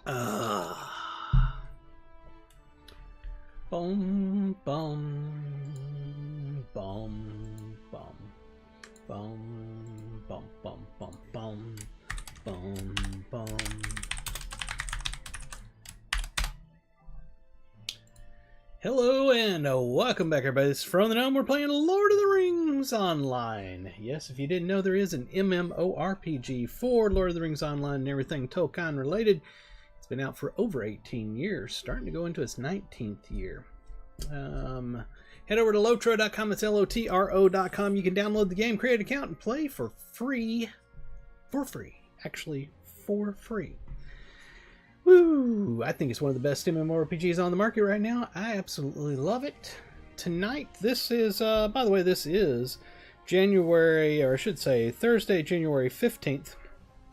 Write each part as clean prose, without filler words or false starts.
Boom, boom, boom, boom, boom, boom, boom, boom, boom, boom, boom. Hello and welcome back, everybody. This is From the Gnome. We're playing Lord of the Rings Online. Yes, if you didn't know, there is an MMORPG for Lord of the Rings Online and everything Tolkien related. It's been out for over 18 years, starting to go into its 19th year. Head over to lotro.com. It's LOTRO.com. You can download the game, create an account, and play for free. Actually, for free. Woo! I think it's one of the best MMORPGs on the market right now. I absolutely love it. Tonight, this is, by the way, this is January, or I should say Thursday, January 15th.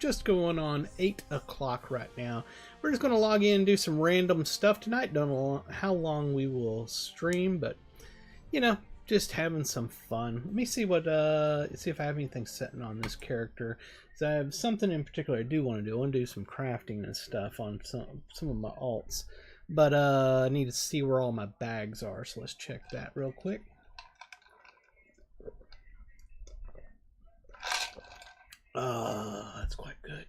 Just going on 8 o'clock right now. We're just going to log in and do some random stuff tonight. Don't know how long we will stream, but, you know, just having some fun. Let me see what, see if I have anything setting on this character. So I have something in particular I do want to do. I want to do some crafting and stuff on some of my alts. But I need to see where all my bags are, so let's check that real quick. That's quite good.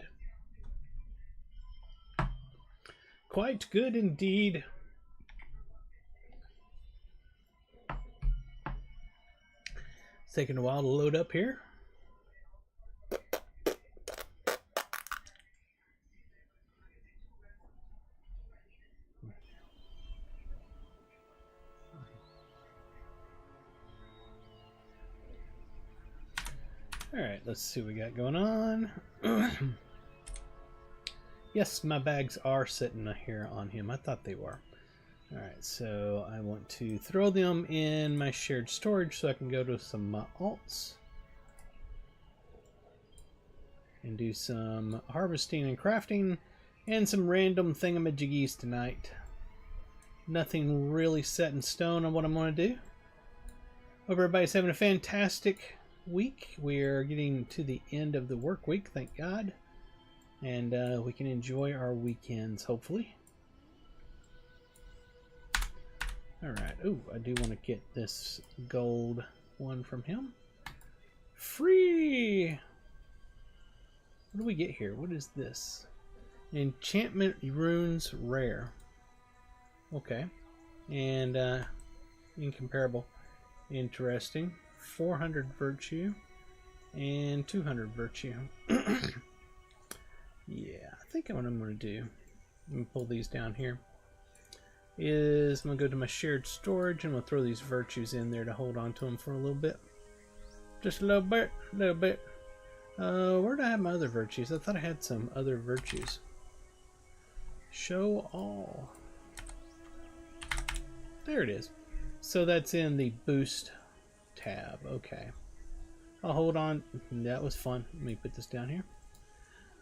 Quite good indeed. It's taking a while to load up here. Alright, let's see what we got going on. Yes, my bags are sitting here on him. I thought they were. Alright, so I want to throw them in my shared storage so I can go to some alts and do some harvesting and crafting and some random thingamajiggies tonight. Nothing really set in stone on what I'm going to do. Hope everybody's having a fantastic week. We're getting to the end of the work week, thank God. And we can enjoy our weekends, hopefully. Alright, ooh, I do want to get this gold one from him. Free! What do we get here? What is this? Enchantment runes rare. Okay. And incomparable. Interesting. 400 virtue and 200 virtue. Yeah, I think what I'm going to do, let me pull these down here, is I'm going to go to my shared storage and we'll throw these virtues in there to hold on to them for a little bit. Just a little bit, where do I have my other virtues? I thought I had some other virtues. Show all. There it is. So that's in the boost tab. Okay. I'll hold on. That was fun. Let me put this down here.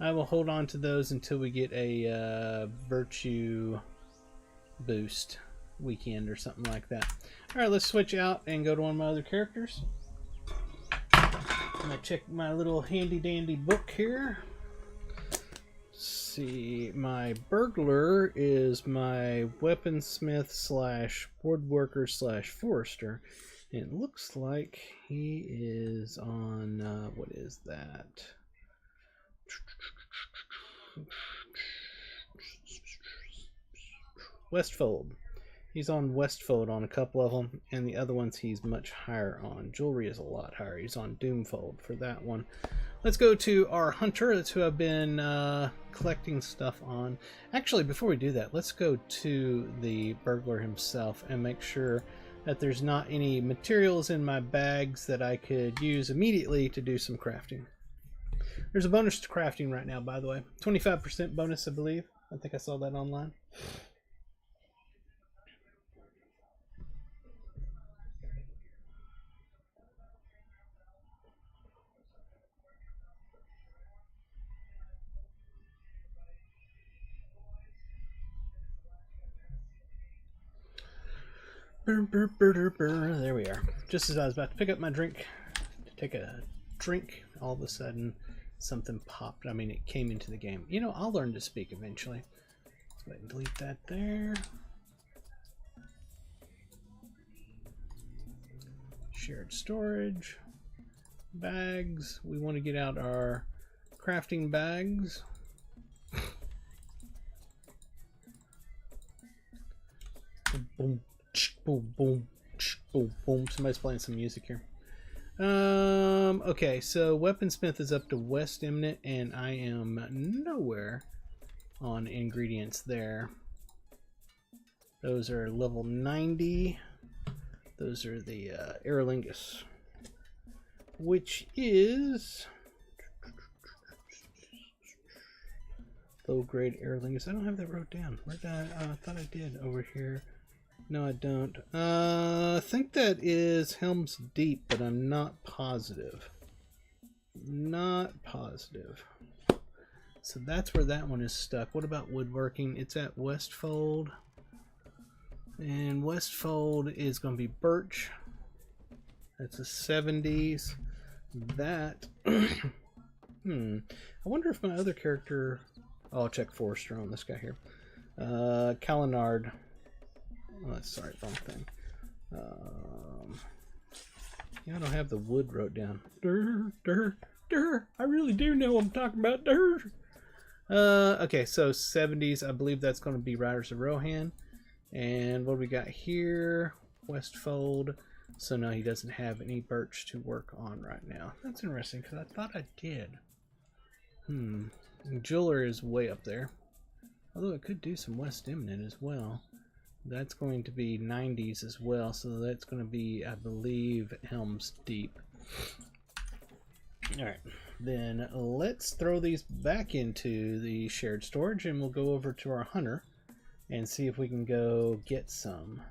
I will hold on to those until we get a virtue boost weekend or something like that. Alright, let's switch out and go to one of my other characters. I'm going to check my little handy dandy book here. Let's see, my burglar is my weaponsmith slash woodworker slash forester. And it looks like he is on, what is that? Westfold. He's on Westfold on a couple of them, and the other ones he's much higher on. Jewelry is a lot higher. He's on Doomfold for that one. Let's go to our hunter. That's who I've been collecting stuff on. Actually, before we do that, let's go to the burglar himself and make sure that there's not any materials in my bags that I could use immediately to do some crafting. There's a bonus to crafting right now, by the way. 25% bonus, I believe. I think I saw that online. There we are. Just as I was about to pick up my drink to take a drink, all of a sudden something popped. I mean, it came into the game. You know, I'll learn to speak eventually. Go ahead and delete that there. Shared storage. Bags. We want to get out our crafting bags. Boom, boom, boom, boom, boom. Somebody's playing some music here. Okay, so Weaponsmith is up to West Eminent, and I am nowhere on ingredients there. Those are level 90. Those are the Aerolingus, which is low grade Aerolingus. I don't have that wrote down. Where'd I thought I did over here. No, I don't. I think that is Helm's Deep, but I'm not positive. Not positive. So that's where that one is stuck. What about woodworking? It's at Westfold. And Westfold is going to be birch. That's a 70s. That. I wonder if my other character. Oh, I'll check Forester on this guy here. Calenard. Oh, sorry, wrong thing. Yeah, I don't have the wood wrote down. I really do know what I'm talking about. Okay, so 70s. I believe that's going to be Riders of Rohan. And what do we got here? Westfold. So no, he doesn't have any birch to work on right now. That's interesting because I thought I did. Jeweler is way up there. Although it could do some West Eminent as well. That's going to be 90s as well. So that's going to be, I believe, Helm's Deep. Alright, then let's throw these back into the shared storage and we'll go over to our hunter and see if we can go get some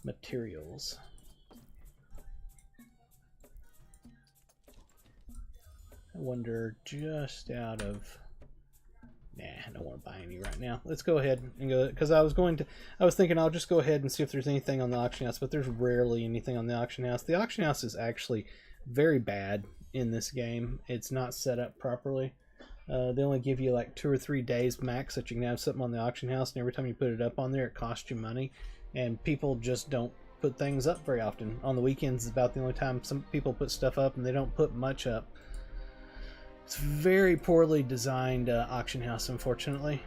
materials. I wonder, just out of... Nah, I don't want to buy any right now. Let's go ahead and go, because I was thinking I'll just go ahead and see if there's anything on the auction house, but there's rarely anything on the auction house. The auction house is actually very bad in this game. It's not set up properly. They only give you like 2 or 3 days max that you can have something on the auction house, and every time you put it up on there, it costs you money, and people just don't put things up very often. On the weekends is about the only time some people put stuff up, and they don't put much up. It's a very poorly designed auction house, unfortunately.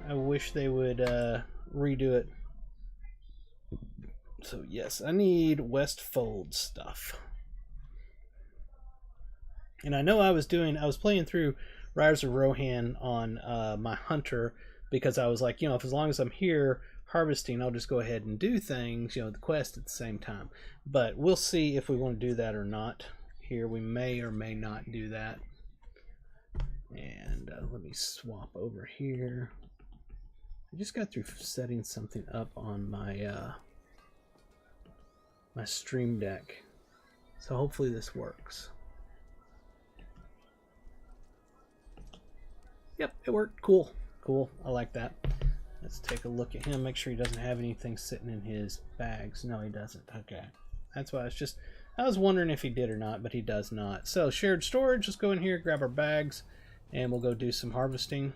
I wish they would redo it. So yes, I need Westfold stuff. And I know I was playing through Riders of Rohan on my hunter because I was like, if as long as I'm here harvesting, I'll just go ahead and do things, the quest at the same time. But we'll see if we want to do that or not. Here we may or may not do that. And let me swap over here. I just got through setting something up on my my Stream Deck, so hopefully this works. Yep, it worked. Cool. I like that. Let's take a look at him. Make sure he doesn't have anything sitting in his bags. No, he doesn't. Okay, that's why I was wondering if he did or not, but he does not. So shared storage. Let's go in here, grab our bags. And we'll go do some harvesting.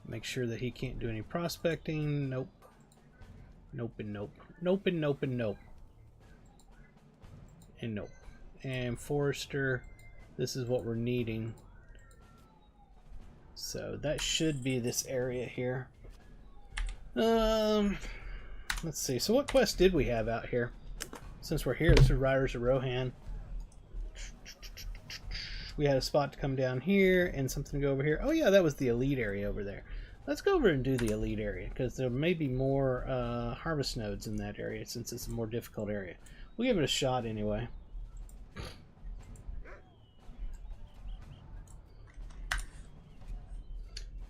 Make sure that he can't do any prospecting. Nope. Nope and nope. Nope and nope and nope. And nope. And Forester, this is what we're needing. So that should be this area here. Let's see. So what quest did we have out here? Since we're here, this is Riders of Rohan. We had a spot to come down here and something to go over here. Oh yeah, that was the elite area over there. Let's go over and do the elite area because there may be more harvest nodes in that area since it's a more difficult area. We'll give it a shot anyway.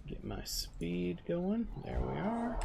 Get my speed going. There we are.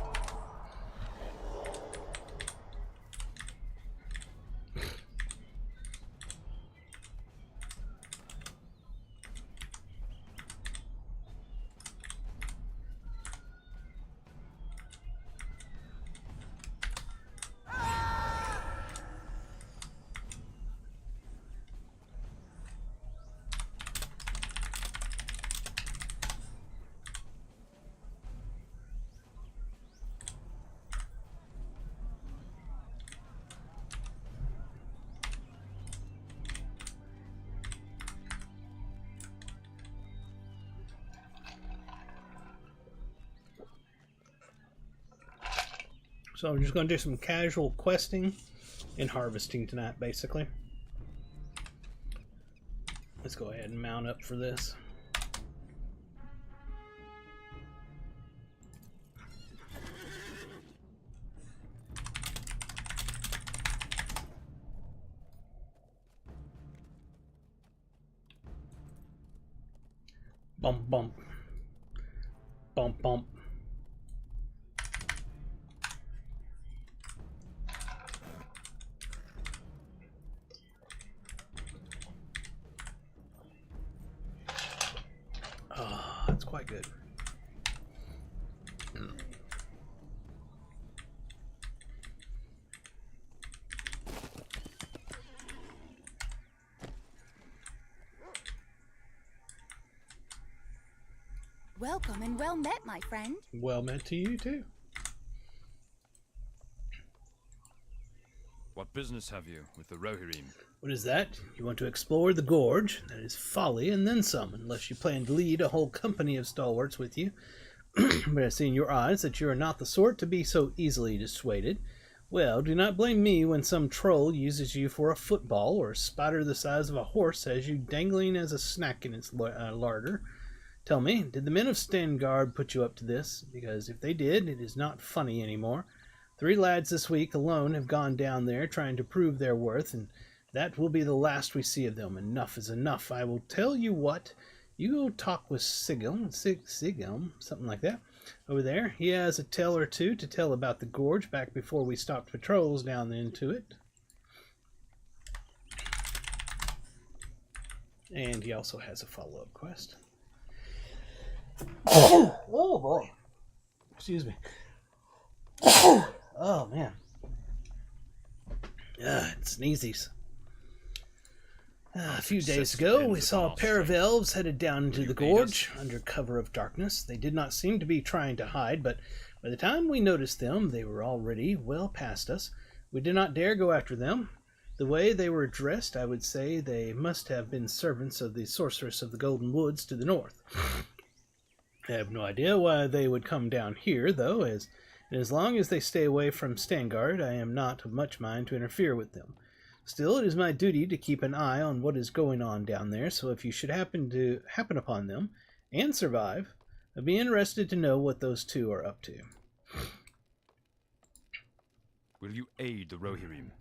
So I'm just going to do some casual questing and harvesting tonight, basically. Let's go ahead and mount up for this. Bump, bump. Bump, bump. Oh, that's quite good. Welcome and well met, my friend. Well met to you, too. What business have you with the Rohirrim? What is that? You want to explore the gorge? That is folly and then some, unless you plan to lead a whole company of stalwarts with you. But I see in your eyes that you are not the sort to be so easily dissuaded. Well, do not blame me when some troll uses you for a football, or a spider the size of a horse has you dangling as a snack in its larder. Tell me, did the men of Stanguard put you up to this? Because if they did, it is not funny anymore. 3 lads this week alone have gone down there trying to prove their worth, and that will be the last we see of them. Enough is enough. I will tell you what. You go talk with Sigilm, something like that, over there. He has a tale or two to tell about the gorge back before we stopped patrols down into it. And he also has a follow-up quest. Oh boy. Excuse me. Oh man. It's sneezies. A few days ago, we saw a pair of elves headed down into the gorge under cover of darkness. They did not seem to be trying to hide, but by the time we noticed them, they were already well past us. We did not dare go after them. The way they were dressed, I would say they must have been servants of the sorceress of the Golden Woods to the north. I have no idea why they would come down here, though, as long as they stay away from Stanguard, I am not of much mind to interfere with them. Still, it is my duty to keep an eye on what is going on down there, so if you should happen upon them, and survive, I'd be interested to know what those two are up to. Will you aid the Rohirrim?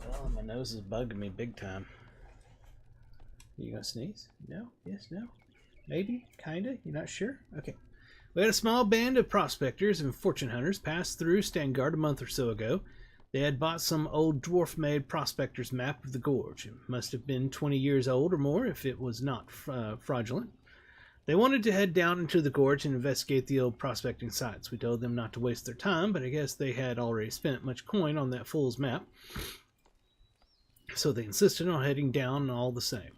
Well, my nose is bugging me big time. You gonna sneeze? No? Yes? No? Maybe? Kinda? You're not sure? Okay. We had a small band of prospectors and fortune hunters pass through Stanguard a month or so ago. They had bought some old dwarf-made prospector's map of the gorge. It must have been 20 years old or more if it was not fraudulent. They wanted to head down into the gorge and investigate the old prospecting sites. We told them not to waste their time, but I guess they had already spent much coin on that fool's map. So they insisted on heading down all the same.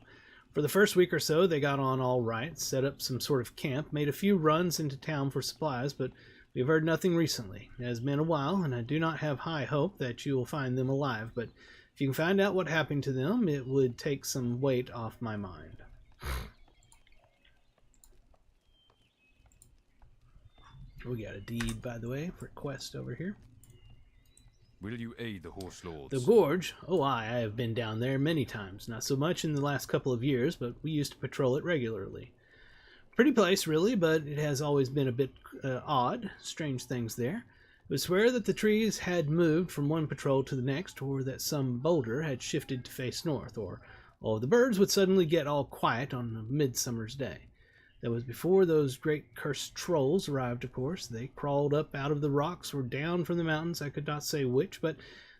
For the first week or so, they got on all right, set up some sort of camp, made a few runs into town for supplies, but we've heard nothing recently. It has been a while, and I do not have high hope that you will find them alive, but if you can find out what happened to them, it would take some weight off my mind. We got a deed, by the way, for a quest over here. Will you aid the Horse Lords? The gorge? Oh, I have been down there many times. Not so much in the last couple of years, but we used to patrol it regularly. Pretty place, really, but it has always been a bit odd. Strange things there. It would swear that the trees had moved from one patrol to the next, or that some boulder had shifted to face north, or the birds would suddenly get all quiet on a midsummer's day. That was before those great cursed trolls arrived, of course. They crawled up out of the rocks or down from the mountains, I could not say which, but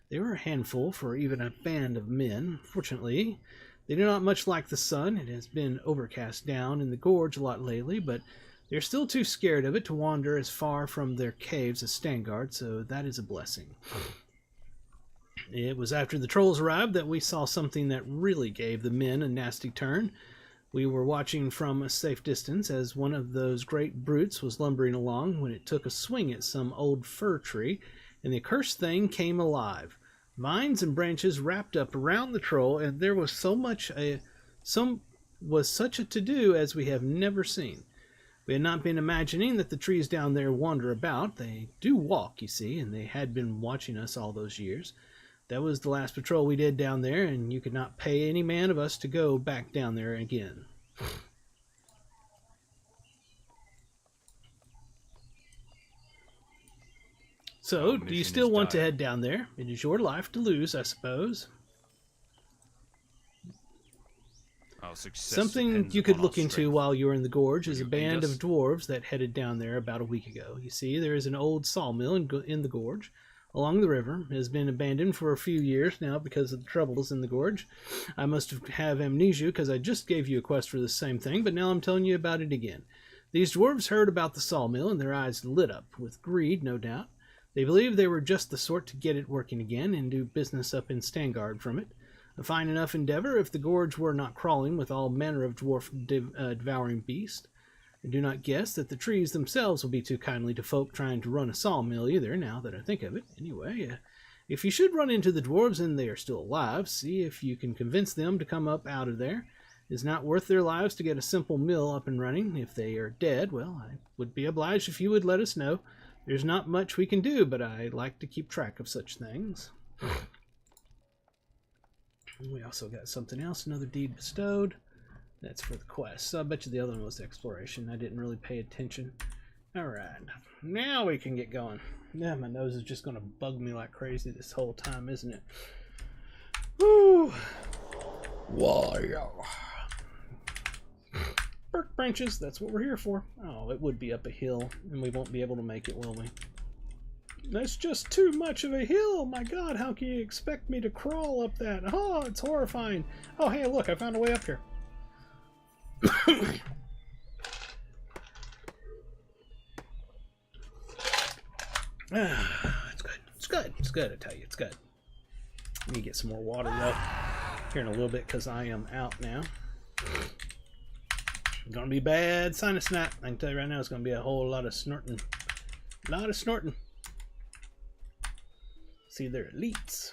they were a handful for even a band of men. Fortunately, they do not much like the sun. It has been overcast down in the gorge a lot lately, but they're still too scared of it to wander as far from their caves as Stanguard, so that is a blessing. It was after the trolls arrived that we saw something that really gave the men a nasty turn. We were watching from a safe distance as one of those great brutes was lumbering along when it took a swing at some old fir tree, and the accursed thing came alive. Vines and branches wrapped up around the troll, and there was such a to-do as we have never seen. We had not been imagining that the trees down there wander about. They do walk, you see, and they had been watching us all those years. That was the last patrol we did down there, and you could not pay any man of us to go back down there again. So, do you still want to head down there? It is your life to lose, I suppose. Our success Something depends you could upon look our into strength. while you're in the gorge is a you aid band of us? dwarves that headed down there about a week ago. You see, there is an old sawmill in the gorge along the river. It has been abandoned for a few years now because of the troubles in the gorge. I must have amnesia because I just gave you a quest for the same thing, but now I'm telling you about it again. These dwarves heard about the sawmill and their eyes lit up with greed, no doubt. They believed they were just the sort to get it working again and do business up in Stangard from it. A fine enough endeavor if the gorge were not crawling with all manner of dwarf devouring beasts. I do not guess that the trees themselves will be too kindly to folk trying to run a sawmill either, now that I think of it. Anyway, if you should run into the dwarves and they are still alive, see if you can convince them to come up out of there. It is not worth their lives to get a simple mill up and running. If they are dead, well, I would be obliged if you would let us know. There's not much we can do, but I like to keep track of such things. We also got something else, another deed bestowed. That's for the quest. So I bet you the other one was exploration. I didn't really pay attention. Alright, now we can get going. Yeah, my nose is just going to bug me like crazy this whole time, isn't it? Woo! Why? Birk branches, that's what we're here for. Oh, it would be up a hill, and we won't be able to make it, will we? That's just too much of a hill. My God, how can you expect me to crawl up that? Oh, it's horrifying. Oh, hey, look, I found a way up here. It's good. It's good. It's good, I tell you. It's good. Let me get some more water, though, here in a little bit, because I am out now. It's going to be bad sinus snap. I can tell you right now, it's going to be a whole lot of snorting. A lot of snorting. See, they're elites.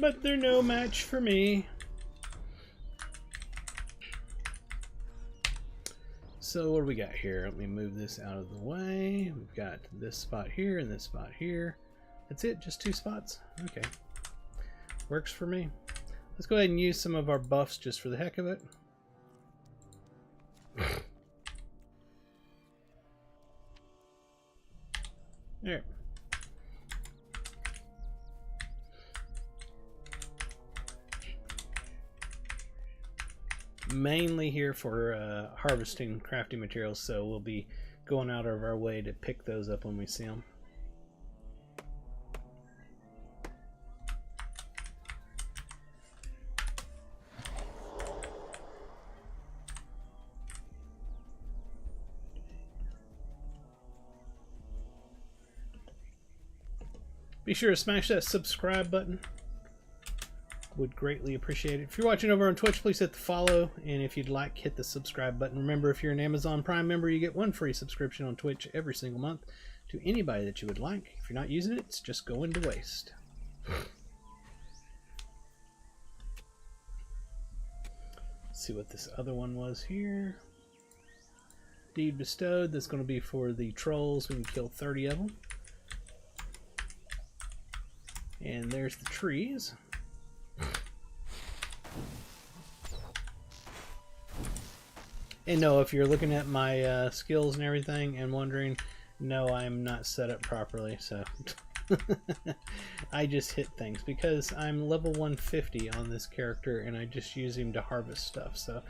But they're no match for me. So what do we got here? Let me move this out of the way. We've got this spot here and this spot here. That's it, just 2 spots? Okay. Works for me. Let's go ahead and use some of our buffs just for the heck of it. There. Mainly here for harvesting crafting materials, so we'll be going out of our way to pick those up when we see them. Be sure to smash that subscribe button. Would greatly appreciate it. If you're watching over on Twitch, please hit the follow, and if you'd like, hit the subscribe button. Remember, if you're an Amazon Prime member, you get 1 free subscription on Twitch every single month to anybody that you would like. If you're not using it, it's just going to waste. Let's see what this other one was here. Deed bestowed. That's going to be for the trolls. We can kill 30 of them. And there's the trees. And no, if you're looking at my skills and everything and wondering, no, I'm not set up properly, so I just hit things because I'm level 150 on this character and I just use him to harvest stuff. So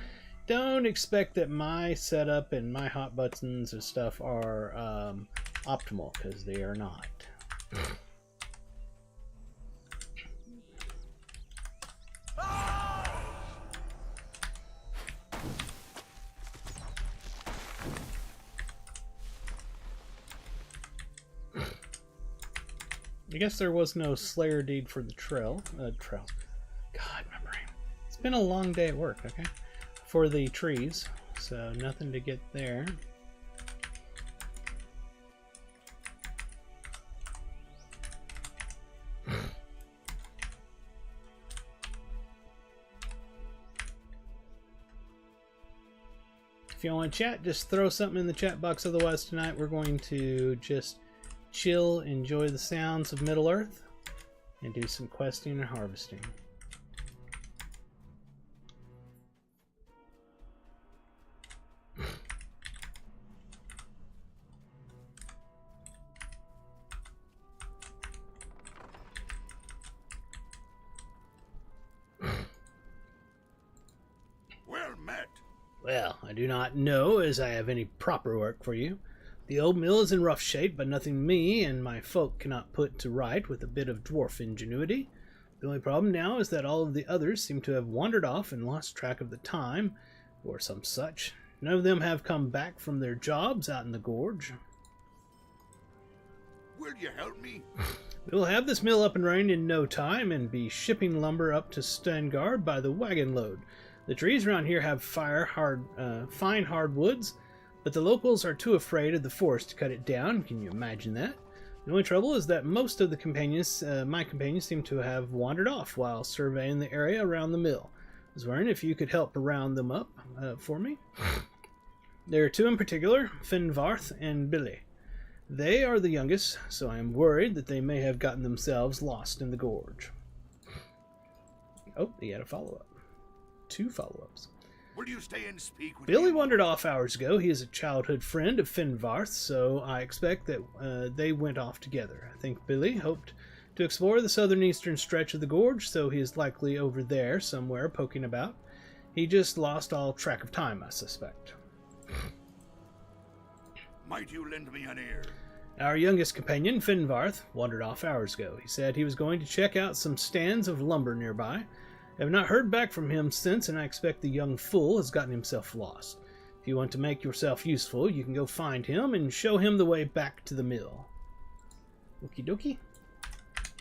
don't expect that my setup and my hot buttons and stuff are optimal, because they are not. I guess there was no Slayer deed for the trail. God, my brain. It's been a long day at work, okay? For the trees, so nothing to get there. If you want to chat, just throw something in the chat box. Otherwise, tonight we're going to just chill, enjoy the sounds of Middle-earth, and do some questing and harvesting. Well, I do not know as I have any proper work for you. The old mill is in rough shape, but nothing me and my folk cannot put to right with a bit of dwarf ingenuity. The only problem now is that all of the others seem to have wandered off and lost track of the time, or some such. None of them have come back from their jobs out in the gorge. Will you help me? We'll have this mill up and running in no time and be shipping lumber up to Stangard by the wagon load. The trees around here have fine hardwoods, but the locals are too afraid of the forest to cut it down. Can you imagine that? The only trouble is that most of the companions, my companions, seem to have wandered off while surveying the area around the mill. I was wondering if you could help round them up for me. There are two in particular, Finvarth and Billy. They are the youngest, so I am worried that they may have gotten themselves lost in the gorge. Oh, he had a follow-up. 2 follow-ups. Will you stay and speak with Billy me? wandered off hours ago. He is a childhood friend of Finvarth, so I expect that they went off together. I think Billy hoped to explore the southern-eastern stretch of the gorge, so he is likely over there somewhere poking about. He just lost all track of time, I suspect. Might you lend me an ear? Our youngest companion, Finvarth, wandered off hours ago. He said he was going to check out some stands of lumber nearby. I have not heard back from him since, and I expect the young fool has gotten himself lost. If you want to make yourself useful, you can go find him and show him the way back to the mill. Okie dokie.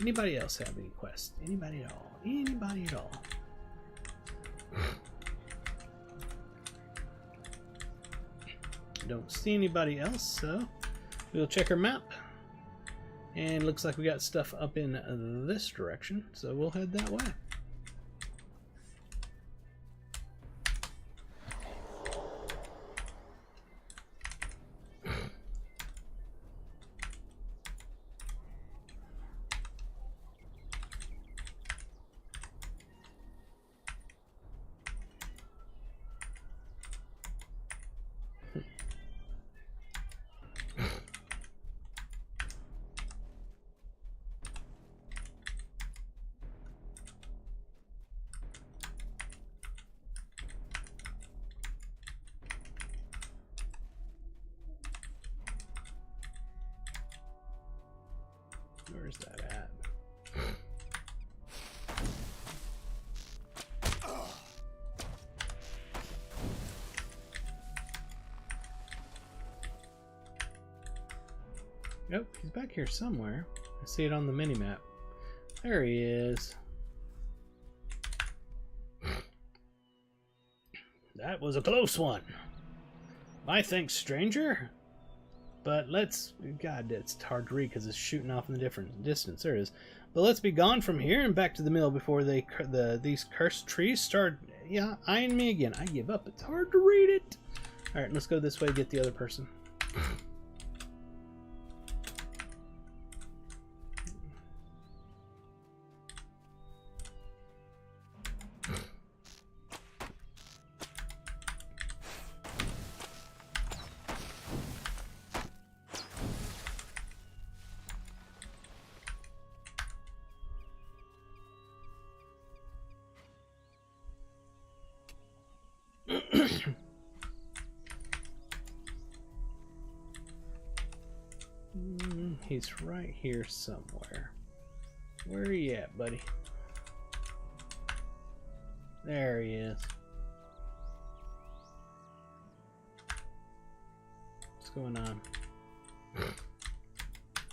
Anybody else have any quests? Anybody at all? Anybody at all? Don't see anybody else, so we'll check our map. And looks like we got stuff up in this direction, so we'll head that way. Where's that at? Nope, he's back here somewhere. I see it on the mini-map. There he is. That was a close one. My thanks, stranger. But let's... God, it's hard to read because it's shooting off in the different distance. There it is. But let's be gone from here and back to the mill before these cursed trees start eyeing me again. I give up. It's hard to read it. Alright, let's go this way and get the other person. He's right here somewhere. Where are you at, buddy? There he is. What's going on?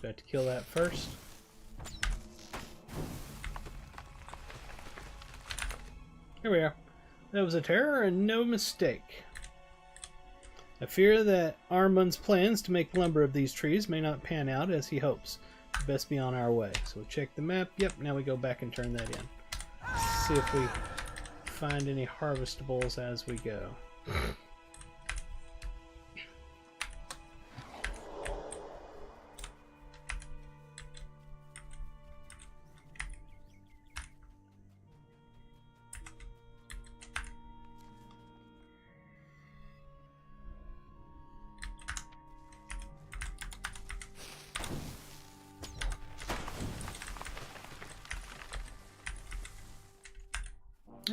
Got to kill that first. Here we are. That was a terror and no mistake. I fear that Armund's plans to make lumber of these trees may not pan out as he hopes. Best be on our way. So we'll check the map. Yep, now we go back and turn that in. See if we find any harvestables as we go.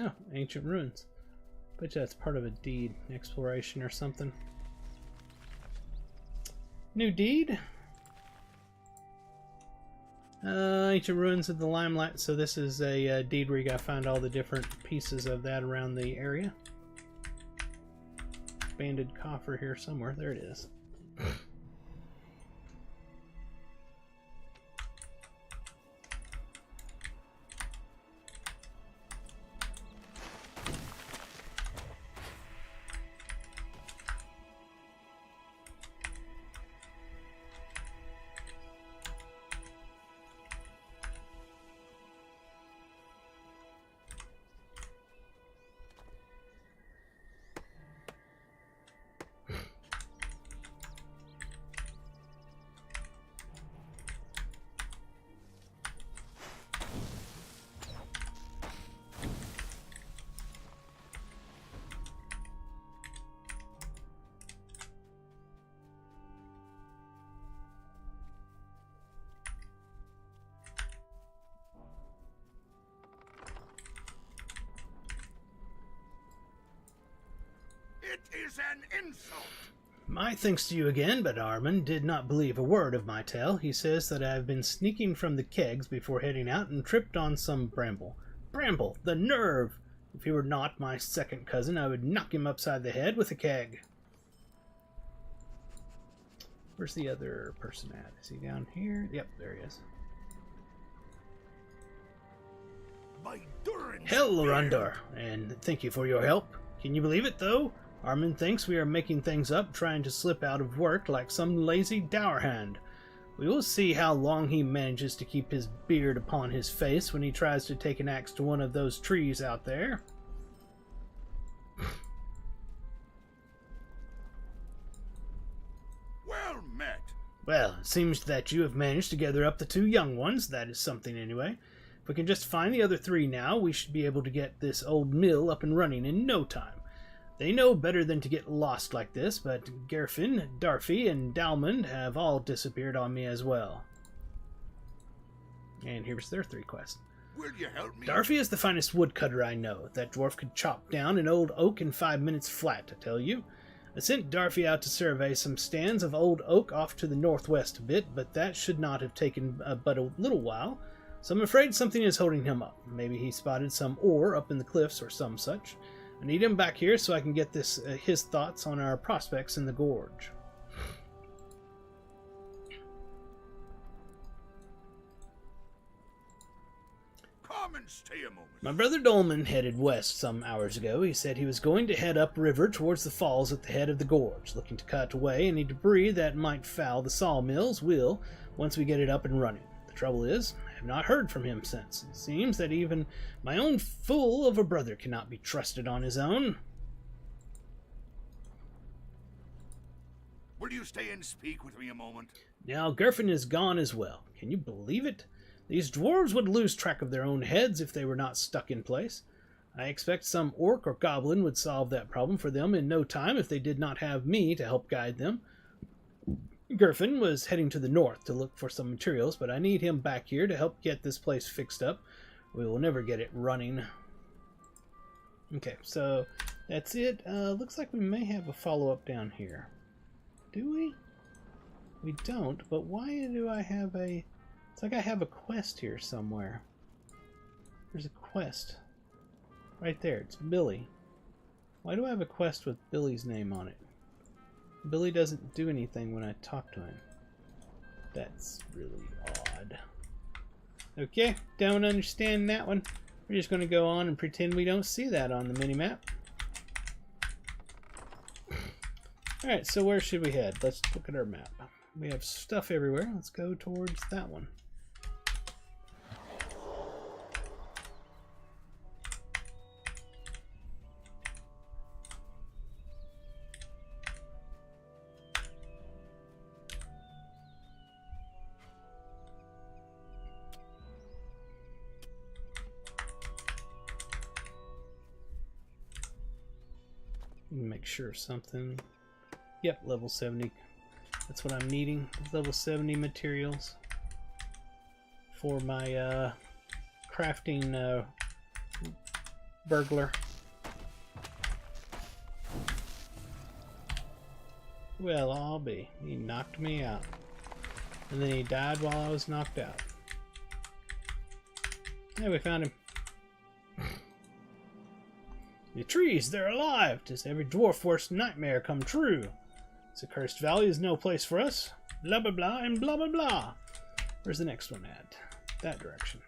Oh, ancient ruins. Bet you that's part of a deed, exploration or something. New deed? Ancient ruins of the Limelight. So this is a deed where you gotta find all the different pieces of that around the area. Banded coffer here somewhere. There it is. It is an insult. My thanks to you again, but Armand did not believe a word of my tale. He says that I have been sneaking from the kegs before heading out and tripped on some bramble. Bramble! The nerve! If he were not my second cousin, I would knock him upside the head with a keg. Where's the other person at? Is he down here? Yep, there he is. My Durin. Hell, Lorandor, and thank you for your help. Can you believe it, though? Armand thinks we are making things up, trying to slip out of work like some lazy dour hand. We will see how long he manages to keep his beard upon his face when he tries to take an axe to one of those trees out there. Well met. Well, it seems that you have managed to gather up the two young ones. That is something, anyway. If we can just find the other three now, we should be able to get this old mill up and running in no time. They know better than to get lost like this, but Gerfin, Darfy, and Dalmond have all disappeared on me as well. And here's their 3 quests. Will you help me? Darfy is the finest woodcutter I know. That dwarf could chop down an old oak in 5 minutes flat, I tell you. I sent Darfy out to survey some stands of old oak off to the northwest a bit, but that should not have taken but a little while, so I'm afraid something is holding him up. Maybe he spotted some ore up in the cliffs or some such. I need him back here so I can get his thoughts on our prospects in the gorge. Come and stay a moment. My brother Dolman headed west some hours ago. He said he was going to head upriver towards the falls at the head of the gorge, looking to cut away any debris that might foul the sawmills once we get it up and running. The trouble is, I have not heard from him since. It seems that even my own fool of a brother cannot be trusted on his own. Will you stay and speak with me a moment? Now Gerfin is gone as well. Can you believe it? These dwarves would lose track of their own heads if they were not stuck in place. I expect some orc or goblin would solve that problem for them in no time if they did not have me to help guide them. Gerfin was heading to the north to look for some materials, but I need him back here to help get this place fixed up. We will never get it running. Okay, so that's it. Looks like we may have a follow-up down here. Do we? We don't, but why do I have a... It's like I have a quest here somewhere. There's a quest. Right there, it's Billy. Why do I have a quest with Billy's name on it? Billy doesn't do anything when I talk to him. That's really odd. Okay, don't understand that one. We're just going to go on and pretend we don't see that on the minimap. Alright, so where should we head? Let's look at our map. We have stuff everywhere. Let's go towards that one. Make sure something. Yep, level 70. That's what I'm needing. Level 70 materials for my crafting burglar. Well, I'll be. He knocked me out. And then he died while I was knocked out. Hey, we found him. The trees, they're alive! 'Tis every dwarf worst nightmare come true. This accursed valley is no place for us. Blah blah blah and blah blah blah. Where's the next one at? That direction.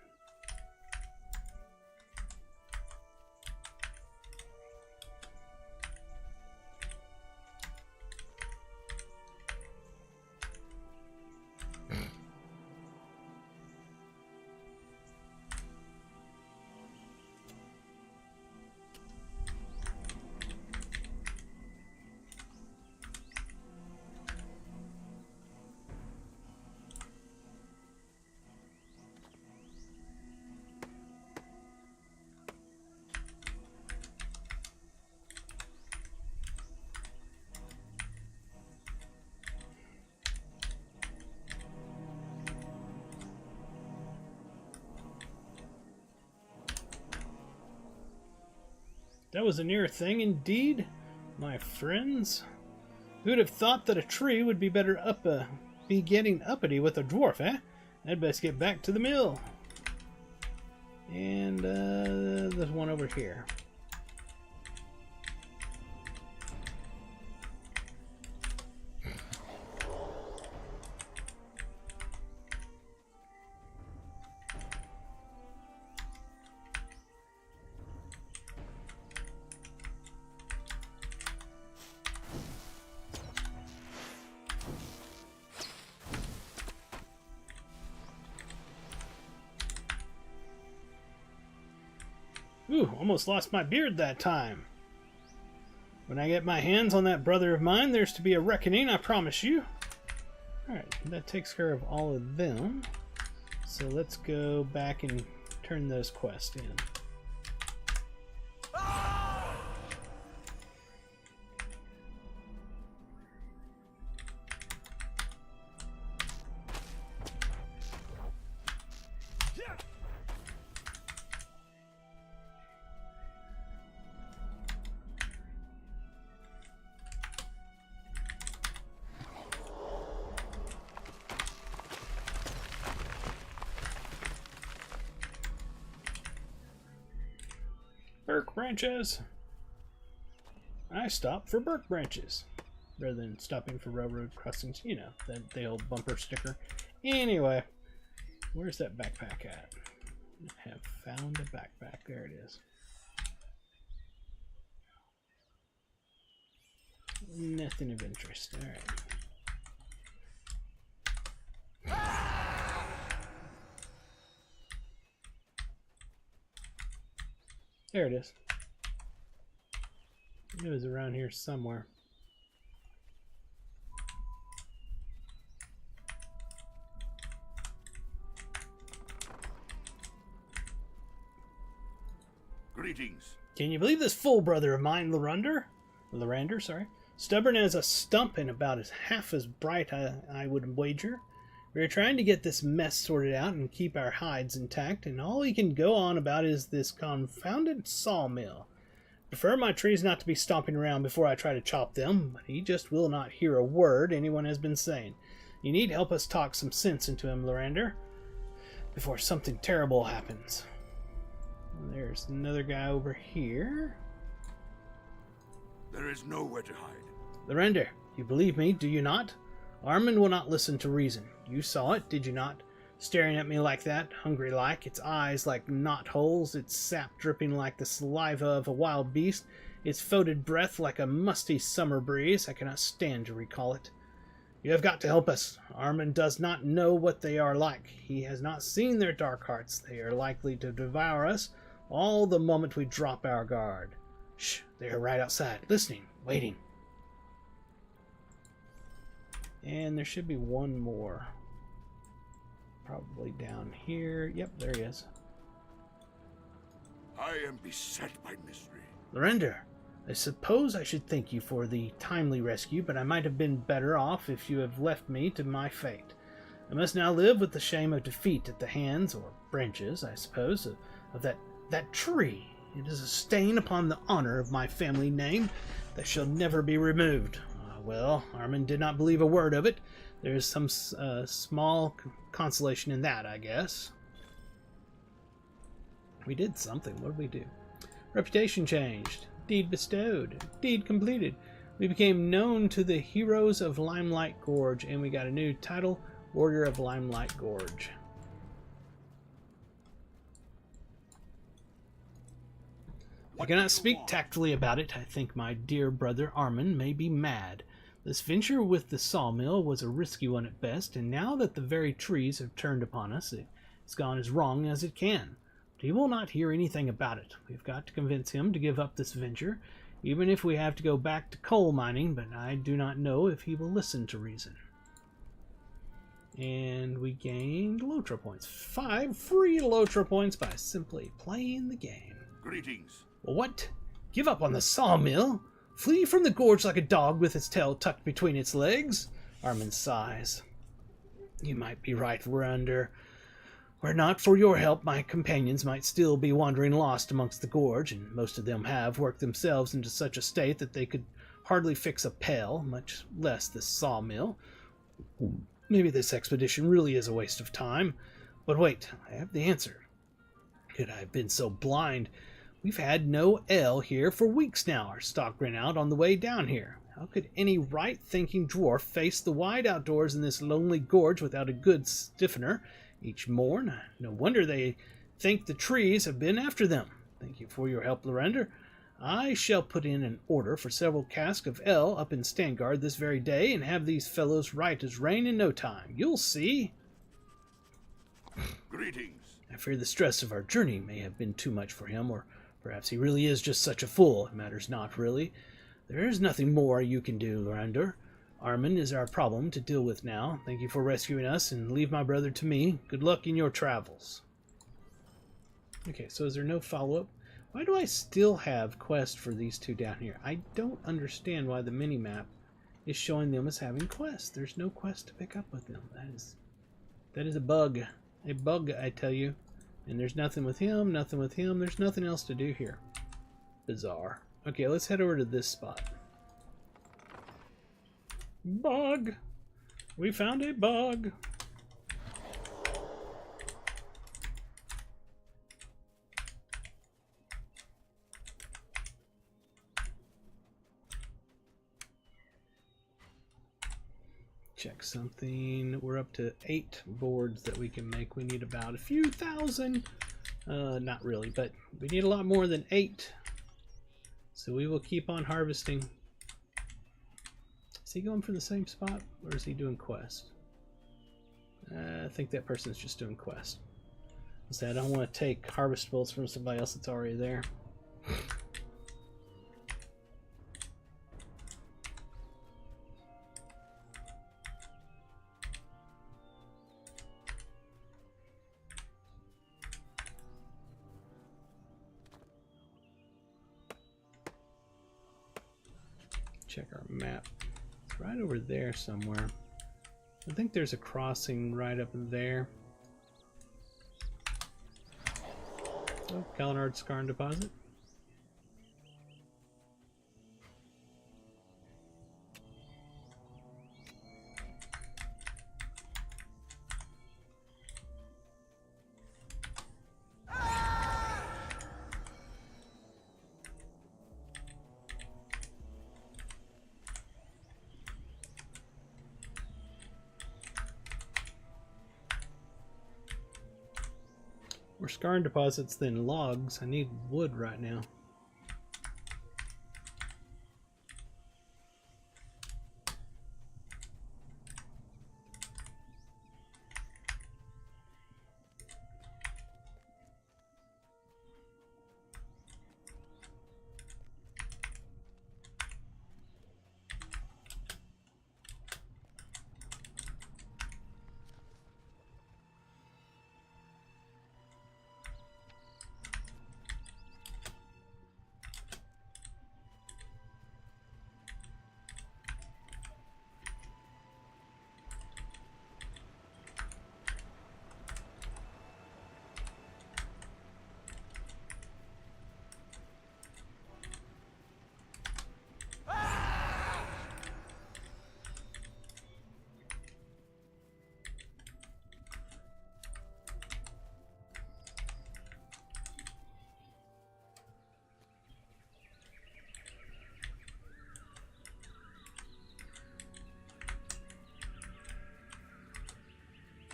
That was a near thing indeed, my friends. Who'd have thought that a tree would be be getting uppity with a dwarf, eh? I'd best get back to the mill. And there's one over here. Ooh, almost lost my beard that time. When I get my hands on that brother of mine, there's to be a reckoning, I promise you. Alright, that takes care of all of them. So let's go back and turn those quests in. Birk branches. I stop for Birk branches rather than stopping for railroad crossings. You know, the old bumper sticker. Anyway, where's that backpack at? I have found a backpack. There it is. Nothing of interest. All right. There it is. It was around here somewhere. Greetings. Can you believe this fool brother of mine, Lorander, sorry. Stubborn as a stump and about as half as bright, I would wager. We are trying to get this mess sorted out and keep our hides intact, and all he can go on about is this confounded sawmill. Prefer my trees not to be stomping around before I try to chop them, but he just will not hear a word anyone has been saying. You need help us talk some sense into him, Lorander, before something terrible happens. There's another guy over here. There is nowhere to hide. Lorander, you believe me, do you not? Armand will not listen to reason. You saw it, did you not? Staring at me like that, hungry-like, its eyes like knot-holes, its sap dripping like the saliva of a wild beast, its foetid breath like a musty summer breeze. I cannot stand to recall it. You have got to help us. Armand does not know what they are like. He has not seen their dark hearts. They are likely to devour us all the moment we drop our guard. Shh, they are right outside, listening, waiting. And there should be one more. Probably down here. Yep, there he is. I am beset by mystery. Lorander, I suppose I should thank you for the timely rescue, but I might have been better off if you have left me to my fate. I must now live with the shame of defeat at the hands, or branches, I suppose, of that tree. It is a stain upon the honor of my family name that shall never be removed. Well, Armin did not believe a word of it. There is some small consolation in that, I guess. We did something. What did we do? Reputation changed. Deed bestowed. Deed completed. We became known to the heroes of Limelight Gorge, and we got a new title, Warrior of Limelight Gorge. I cannot speak tactfully about it. I think my dear brother Armin may be mad. This venture with the sawmill was a risky one at best, and now that the very trees have turned upon us, it's gone as wrong as it can. But he will not hear anything about it. We've got to convince him to give up this venture, even if we have to go back to coal mining, but I do not know if he will listen to reason. And we gained Lotra points. 5 free Lotra points by simply playing the game. Greetings. What? Give up on the sawmill? Flee from the gorge like a dog with its tail tucked between its legs? Armin sighs. You might be right, Verander. Were not for your help, my companions might still be wandering lost amongst the gorge, and most of them have worked themselves into such a state that they could hardly fix a pail, much less this sawmill. Maybe this expedition really is a waste of time. But wait, I have the answer. Could I have been so blind? We've had no ale here for weeks now. Our stock ran out on the way down here. How could any right-thinking dwarf face the wide outdoors in this lonely gorge without a good stiffener each morn? No wonder they think the trees have been after them. Thank you for your help, Lorander. I shall put in an order for several casks of ale up in Stangard this very day and have these fellows right as rain in no time. You'll see. Greetings. I fear the stress of our journey may have been too much for him, or perhaps he really is just such a fool. It matters not, really. There is nothing more you can do, Lorander. Armin is our problem to deal with now. Thank you for rescuing us, and leave my brother to me. Good luck in your travels. Okay, so is there no follow-up? Why do I still have quests for these two down here? I don't understand why the mini-map is showing them as having quests. There's no quest to pick up with them. That is a bug. A bug, I tell you. And there's nothing with him, nothing with him. There's nothing else to do here. Bizarre. Okay, let's head over to this spot. Bug! We found a bug! Check something. We're up to 8 boards that we can make. We need about a few thousand. Not really, but we need a lot more than 8. So we will keep on harvesting. Is he going for the same spot, or is he doing quest? I think that person's just doing quest. I don't want to take harvestables from somebody else that's already there. Check our map. It's right over there somewhere. I think there's a crossing right up there. Oh, Kalinard Skarn deposit. More Skarn deposits than logs. I need wood right now.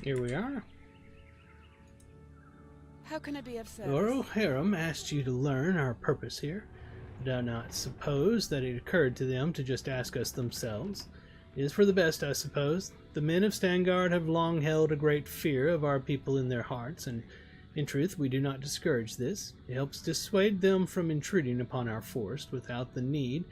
Here we are. How can I be of service? Laurel Harem asked you to learn our purpose here. Do not suppose that it occurred to them to just ask us themselves. It is for the best, I suppose. The men of Stangard have long held a great fear of our people in their hearts, and in truth we do not discourage this. It helps dissuade them from intruding upon our forest without the need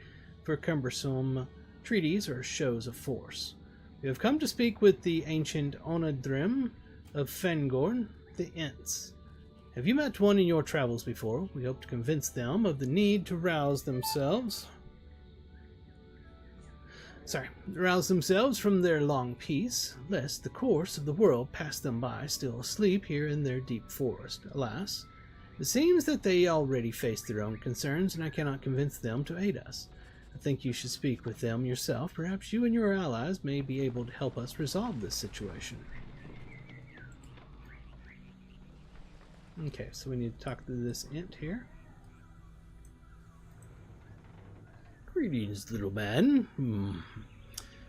for cumbersome treaties or shows of force. We have come to speak with the ancient Onadrim of Fangorn, the Ents. Have you met one in your travels before? We hope to convince them of the need to rouse themselves from their long peace, lest the course of the world pass them by still asleep here in their deep forest. Alas, it seems that they already face their own concerns, and I cannot convince them to aid us. I think you should speak with them yourself. Perhaps you and your allies may be able to help us resolve this situation. Okay, so we need to talk to this Ent here. Greetings, little man.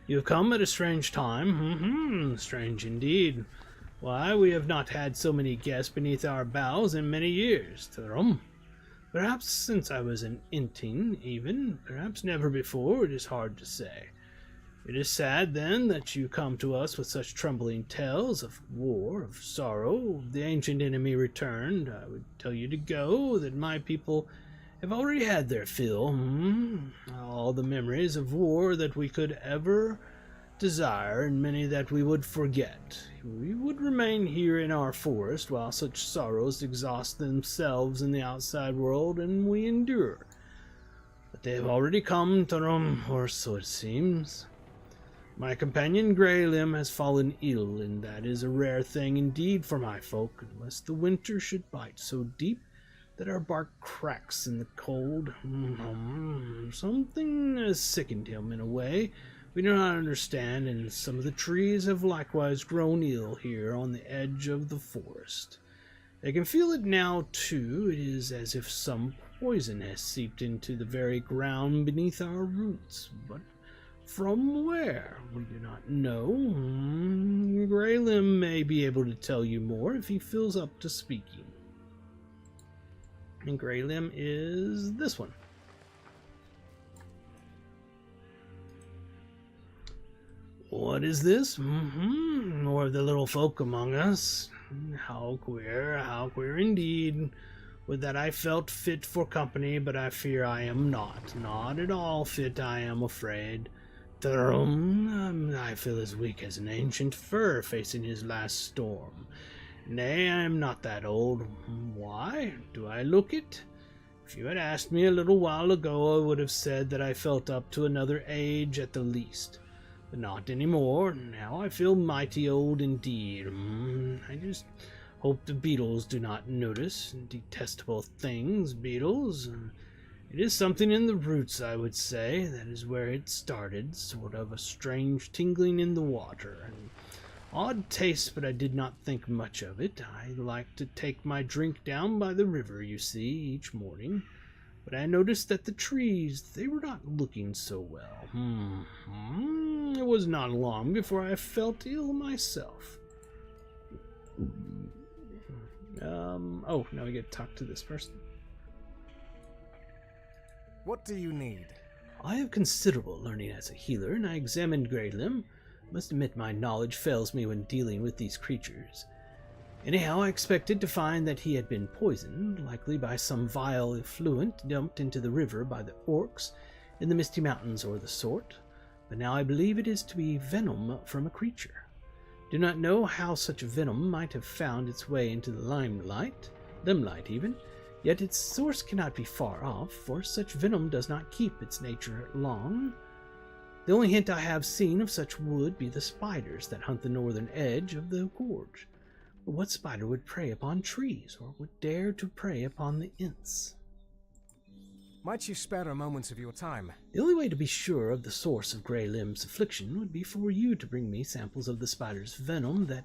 You have come at a strange time. Strange indeed. Why, we have not had so many guests beneath our boughs in many years, Thurum. Perhaps since I was an Enting, even. Perhaps never before. It is hard to say. It is sad, then, that you come to us with such trembling tales of war, of sorrow. The ancient enemy returned. I would tell you to go, that my people have already had their fill. All the memories of war that we could ever desire, and many that we would forget. We would remain here in our forest while such sorrows exhaust themselves in the outside world, and we endure. But they have already come, Thurum, or so it seems. My companion Greylim has fallen ill, and that is a rare thing indeed for my folk, unless the winter should bite so deep that our bark cracks in the cold. Something has sickened him in a way we do not understand, and some of the trees have likewise grown ill here on the edge of the forest. I can feel it now, too. It is as if some poison has seeped into the very ground beneath our roots, but from where, we do not know. Greylim may be able to tell you more if he feels up to speaking. And Greylim is this one. What is this? More of the little folk among us. How queer indeed. Would that I felt fit for company, but I fear I am not. Not at all fit, I am afraid. Thurum, I feel as weak as an ancient fir facing his last storm. Nay, I am not that old. Why? Do I look it? If you had asked me a little while ago, I would have said that I felt up to another age at the least. But not any more. Now I feel mighty old indeed. I just hope the beetles do not notice. Detestable things, beetles. It is something in the roots, I would say. That is where it started. Sort of a strange tingling in the water. An odd taste, but I did not think much of it. I like to take my drink down by the river, you see, each morning. But I noticed that the trees, they were not looking so well. It was not long before I felt ill myself. Oh, now we get to talk to this person. What do you need? I have considerable learning as a healer, and I examined Greylim. Must admit my knowledge fails me when dealing with these creatures. Anyhow, I expected to find that he had been poisoned, likely by some vile effluent dumped into the river by the orcs in the Misty Mountains or the sort, but now I believe it is to be venom from a creature. Do not know how such venom might have found its way into the limelight even, yet its source cannot be far off, for such venom does not keep its nature long. The only hint I have seen of such would be the spiders that hunt the northern edge of the gorge. But what spider would prey upon trees, or would dare to prey upon the Ents? Might you spare a moment of your time? The only way to be sure of the source of Greylim's affliction would be for you to bring me samples of the spider's venom that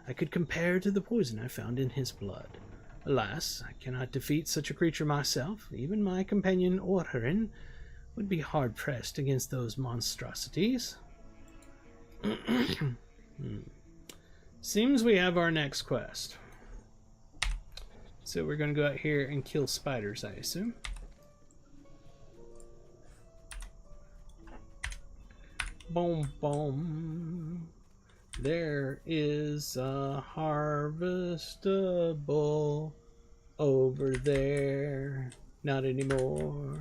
I could compare to the poison I found in his blood. Alas, I cannot defeat such a creature myself. Even my companion Orharin would be hard-pressed against those monstrosities. Seems we have our next quest. So we're going to go out here and kill spiders, I assume. Boom, boom. There is a harvestable over there. Not anymore.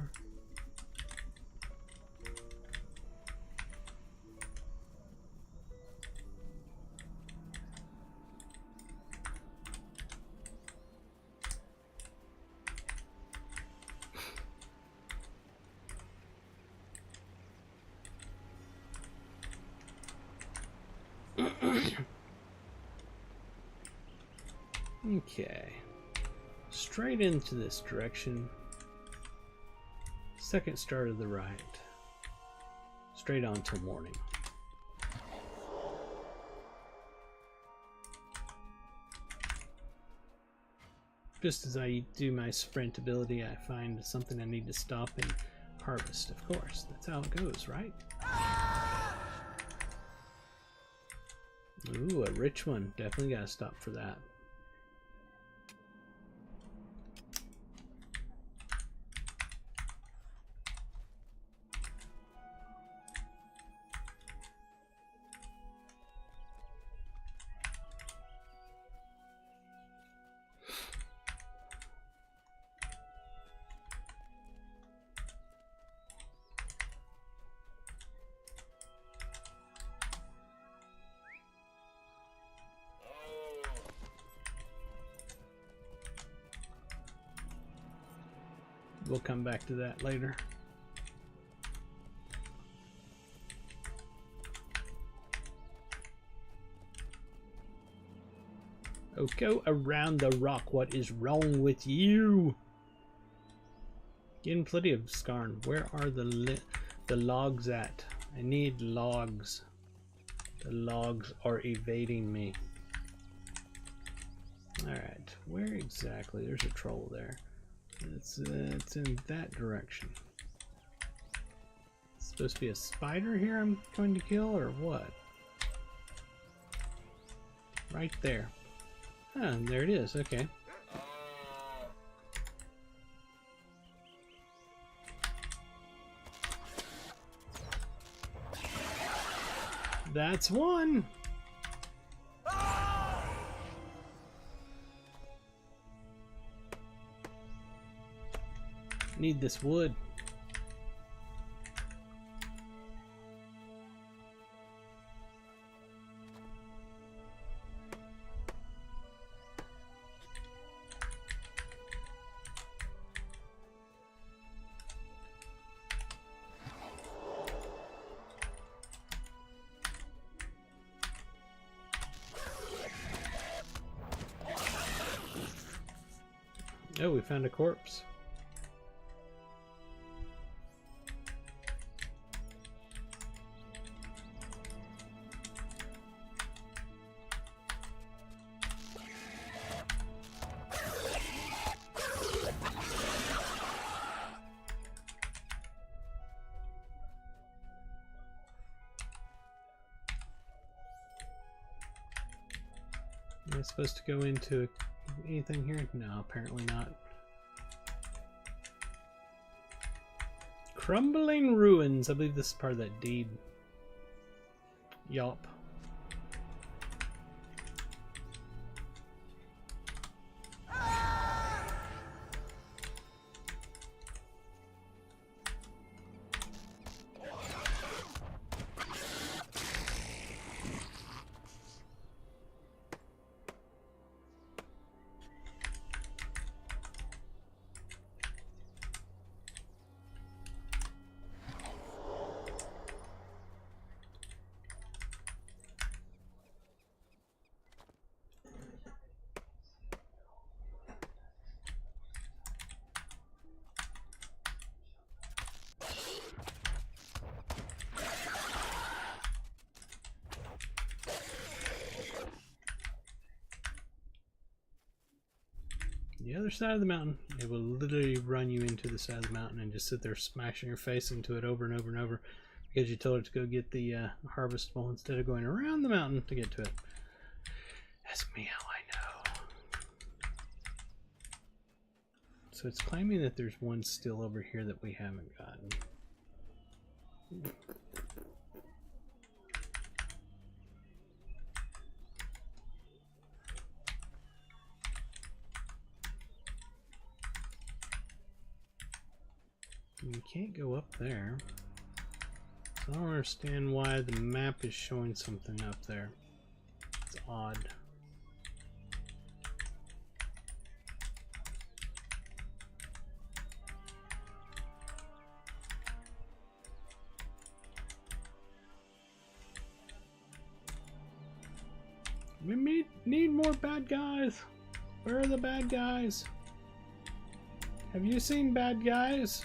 Okay, straight into this direction. Second star to the right. Straight on till morning. Just as I do my sprint ability, I find something I need to stop and harvest. Of course, that's how it goes, right? Ooh, a rich one. Definitely gotta stop for that. We'll come back to that later. Oh, go around the rock. What is wrong with you? Getting plenty of scarn. Where are the logs at? I need logs. The logs are evading me. Alright, where exactly? There's a troll there. It's in that direction. It's supposed to be a spider here I'm going to kill, or what? Right there. Ah, there it is. Okay. That's one. Need this wood. Oh, we found a corpse. Am I supposed to go into anything here? No, apparently not. Crumbling ruins. I believe this is part of that deed. Yup. The other side of the mountain, it will literally run you into the side of the mountain and just sit there smashing your face into it over and over and over because you told it to go get the harvestable instead of going around the mountain to get to it. Ask me how I know. So it's claiming that there's one still over here that we haven't gotten. You can't go up there. So I don't understand why the map is showing something up there. It's odd. We need more bad guys. Where are the bad guys? Have you seen bad guys?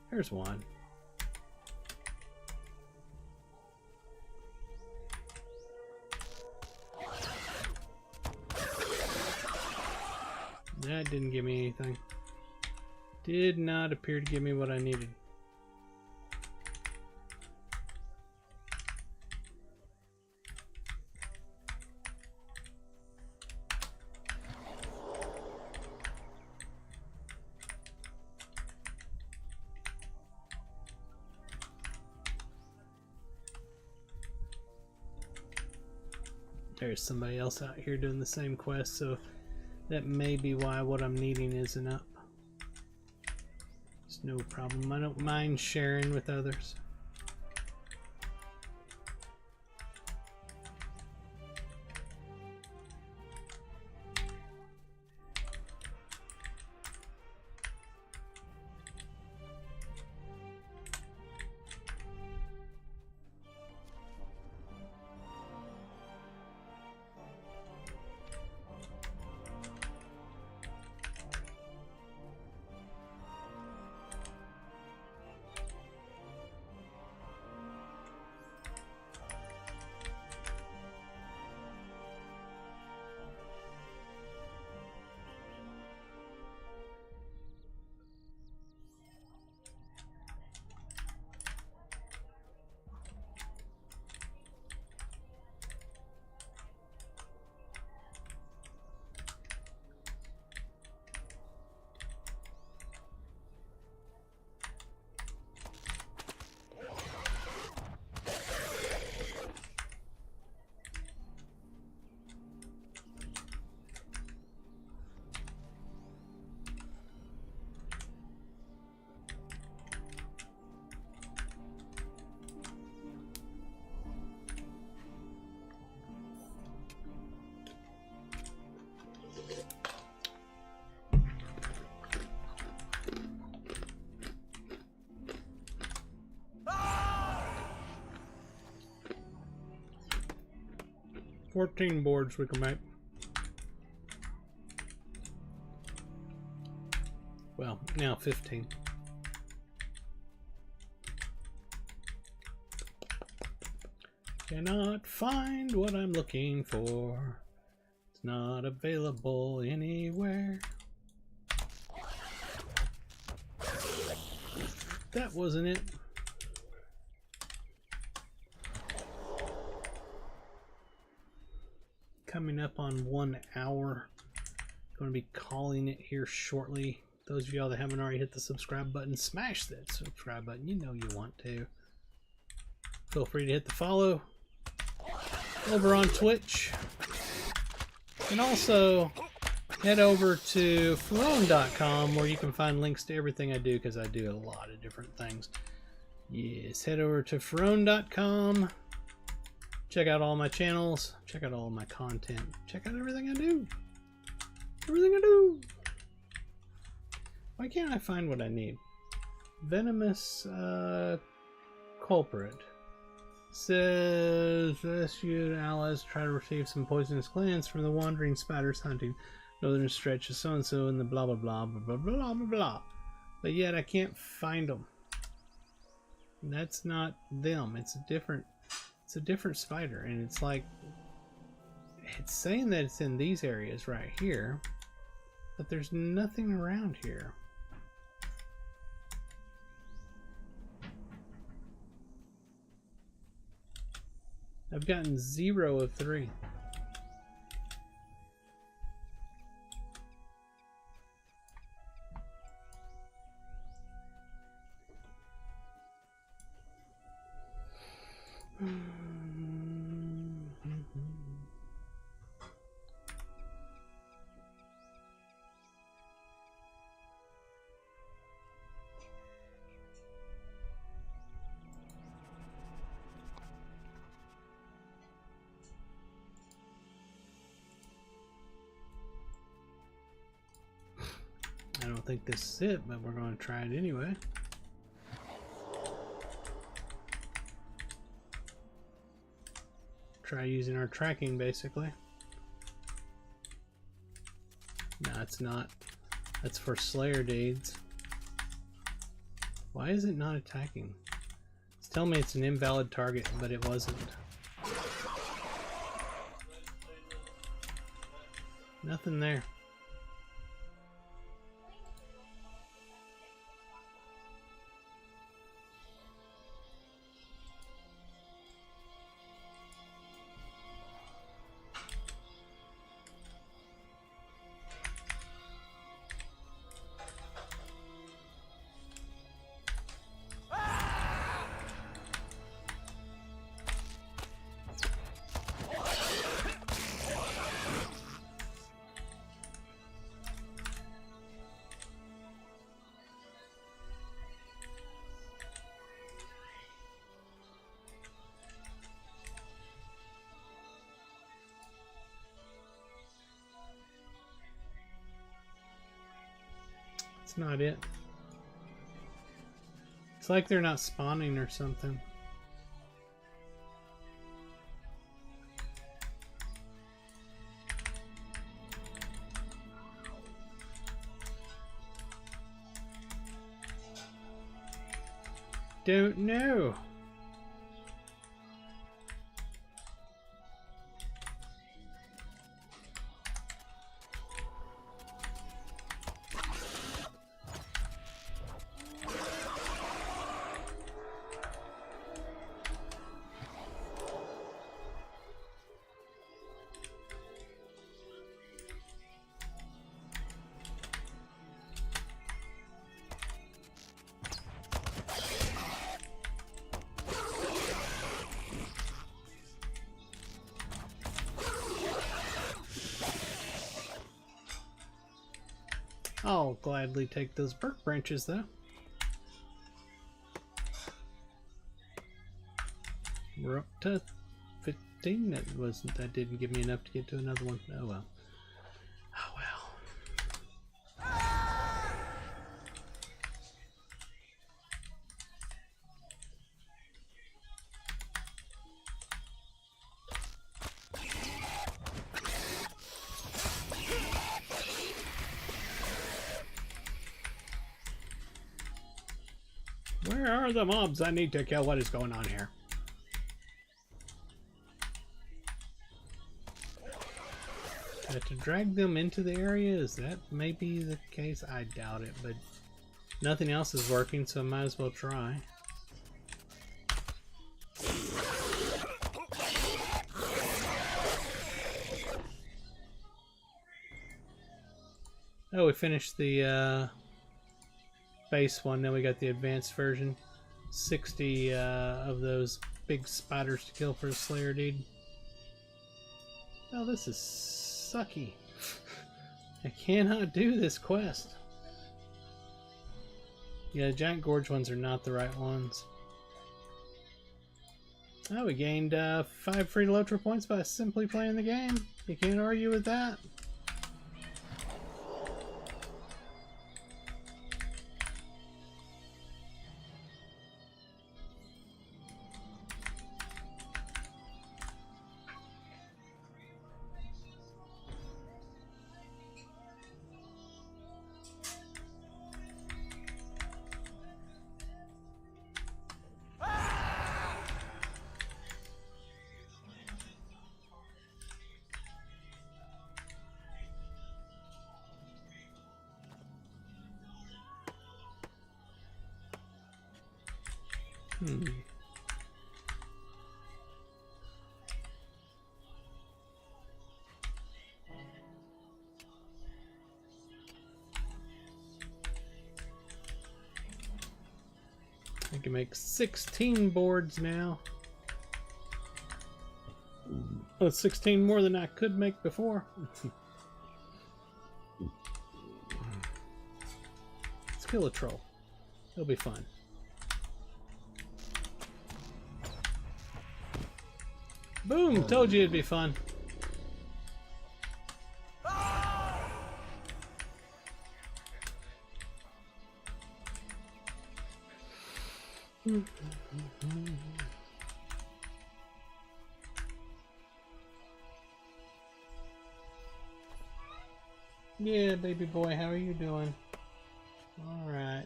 There's one. That didn't give me anything. Did not appear to give me what I needed. There's somebody else out here doing the same quest, so that may be why what I'm needing isn't up. It's no problem. I don't mind sharing with others. $14 boards we can make. Well, now 15. Cannot find what I'm looking for. It's not available anywhere. That wasn't it. Coming up on 1 hour. Going to be calling it here shortly. Those of y'all that haven't already hit the subscribe button, smash that subscribe button. You know you want to. Feel free to hit the follow over on Twitch. And also head over to Ferone.com where you can find links to everything I do, because I do a lot of different things. Yes, head over to Ferone.com. Check out all my channels. Check out all my content. Check out everything I do. Everything I do. Why can't I find what I need? Venomous culprit. Says rescue allies try to receive some poisonous glands from the wandering spiders hunting northern stretch of so and so in the blah blah blah blah blah blah blah blah. But yet I can't find them. That's not them. It's a different spider, and it's like it's saying that it's in these areas right here, but there's nothing around here. I've gotten 0 of 3. I don't think this is it, but we're going to try it anyway. Try using our tracking, basically. No, it's not. That's for Slayer deeds. Why is it not attacking? It's telling me it's an invalid target, but it wasn't. Nothing there. It's not it. It's like they're not spawning or something. Don't know. I'll gladly take those birch branches, though. We're up to 15. That didn't give me enough to get to another one. Oh well. Oh well. Where are the mobs I need to kill? What is going on here? To drag them into the area? Is that maybe the case? I doubt it, but nothing else is working, so I might as well try. Oh, we finished the base one, then we got the advanced version. 60 of those big spiders to kill for a Slayer deed. Oh, this is sucky. I cannot do this quest. Yeah, giant gorge ones are not the right ones. Oh, we gained 5 free Lotro points by simply playing the game. You can't argue with that. can make 16 boards now. That's 16 more than I could make before. Let's kill a troll. It'll be fun. Boom! Told you it'd be fun. Yeah, baby boy, how are you doing? Alright.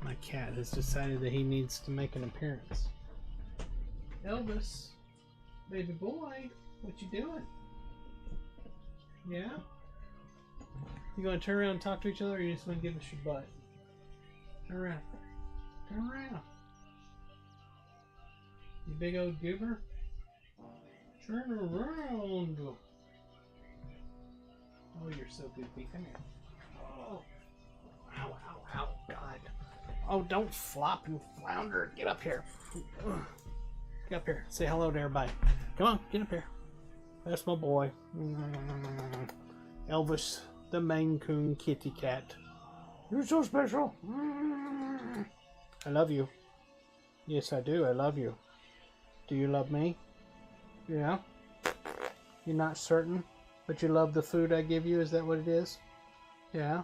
My cat has decided that he needs to make an appearance. Elvis, baby boy, what you doing? Yeah? You gonna turn around and talk to each other, or you just wanna give us your butt? Turn around. Turn around. You big old goober. Turn around. Oh, you're so goofy. Come here. Oh. Ow, ow, ow, God. Oh, don't flop and flounder. Get up here. Get up here. Say hello to everybody. Come on, get up here. That's my boy. Elvis, the Maine Coon kitty cat. You're so special. I love you. Yes, I do. I love you. Do you love me? Yeah? You're not certain, but you love the food I give you? Is that what it is? Yeah?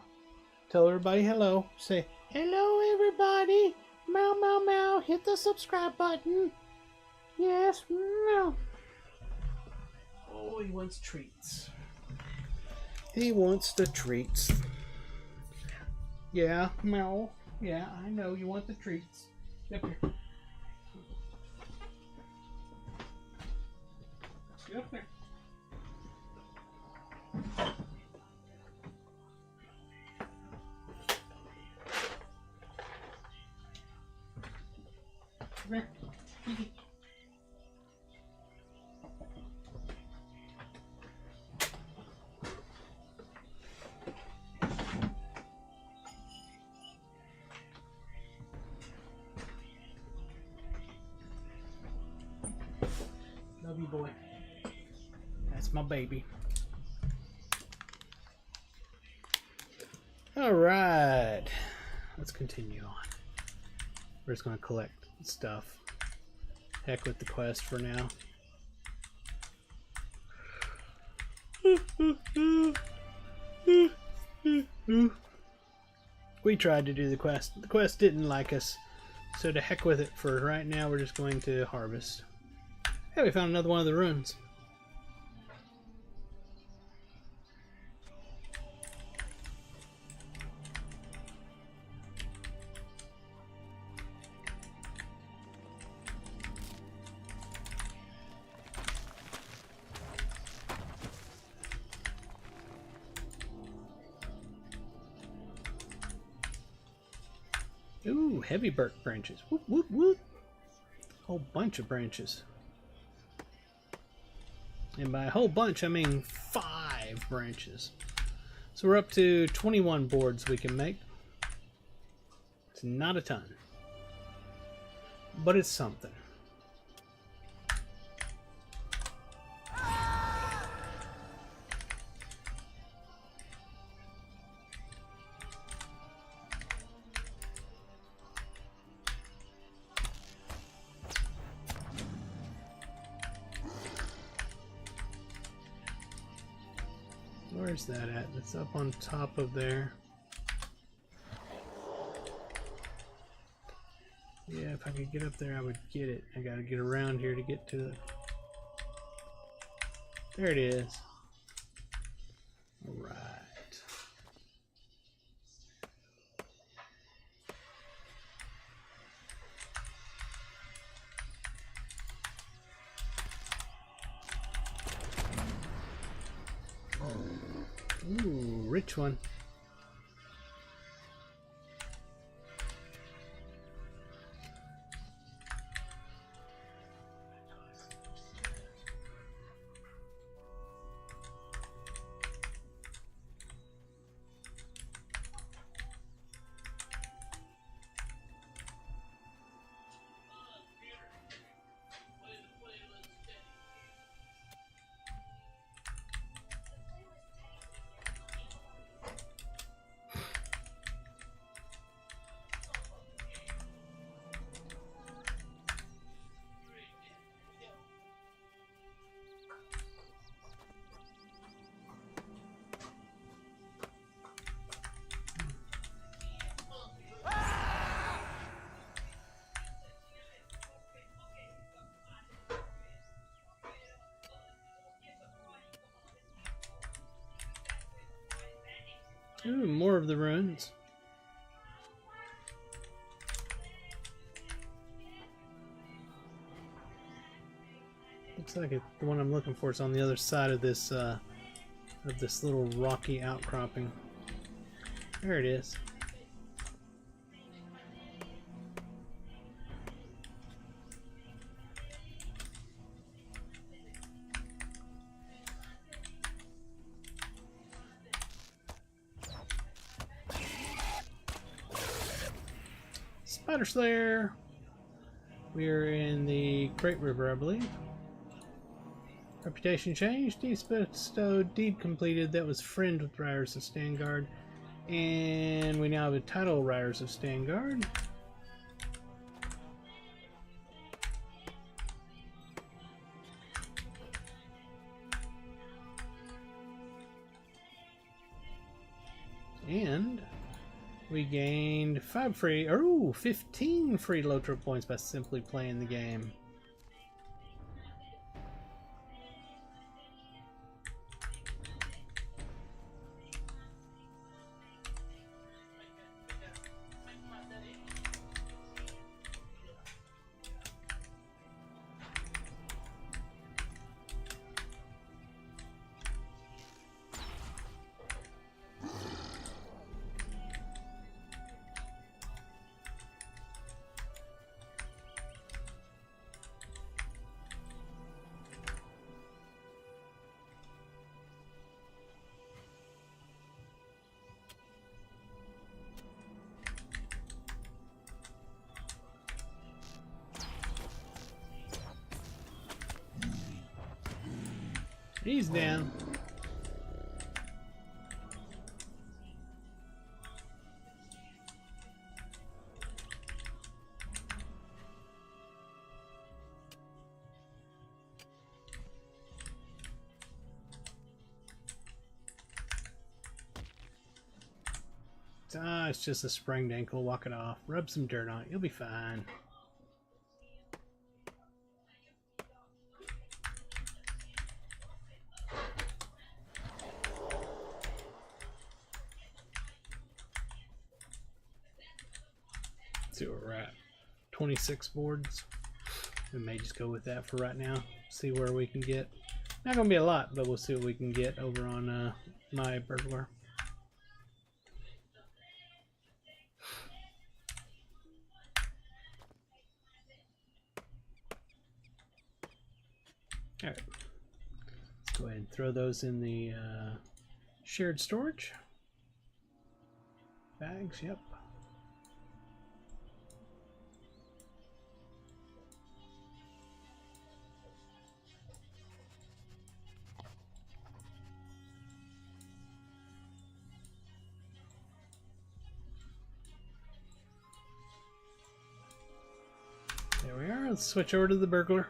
Tell everybody hello. Say, hello, everybody. Meow, meow, meow. Hit the subscribe button. Yes, meow. Oh, he wants treats. He wants the treats. Yeah, meow. Yeah, I know you want the treats. Get up here. Get up there. Come here. Kiki. Love you, boy. That's my baby. All right, let's continue on. We're just going to collect stuff. Heck with the quest for now. We tried to do the quest. The quest didn't like us, so to heck with it for right now. We're just going to harvest. Hey, we found another one of the runes. Ooh, heavy birch branches. Whoop, whoop, whoop. Whole bunch of branches. And by a whole bunch, I mean 5 branches. So we're up to 21 boards we can make. It's not a ton. But it's something. Where's that at? It's up on top of there. Yeah, if I could get up there, I would get it. I gotta get around here to get to it. There it is. All right. Ooh, rich one. Ooh, more of the ruins. Looks like the one I'm looking for is on the other side of this little rocky outcropping. There it is. Spider Slayer! We are in the Great River, I believe. Reputation changed. Deed bestowed. Deed completed. That was friend with Riders of Stangard. And we now have a title, Riders of Stangard. And we gained 15 free Lotro points by simply playing the game. He's down. It's just a sprained ankle. Walk it off. Rub some dirt on it. You'll be fine. Let's see where we're at. 26 boards. We may just go with that for right now. See where we can get. Not gonna be a lot, but we'll see what we can get over on my burglar. Alright, let's go ahead and throw those in the shared storage. Bags, yep. There we are, let's switch over to the burglar.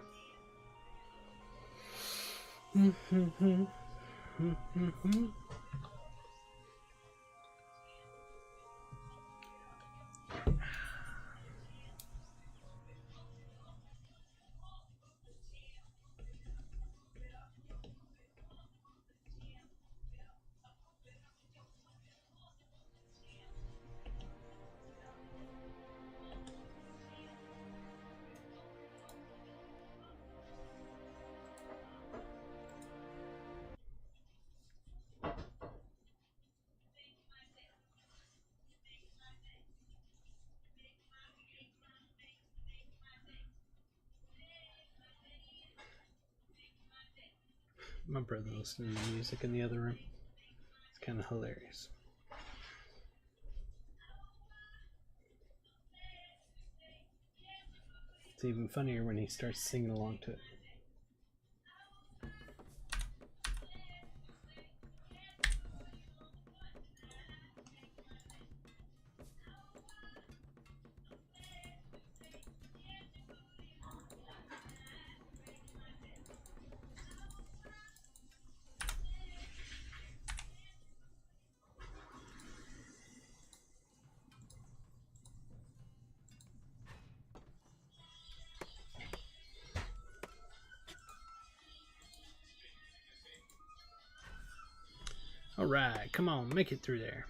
My brother listening to music in the other room. It's kind of hilarious. It's even funnier when he starts singing along to it. Alright, come on, make it through there.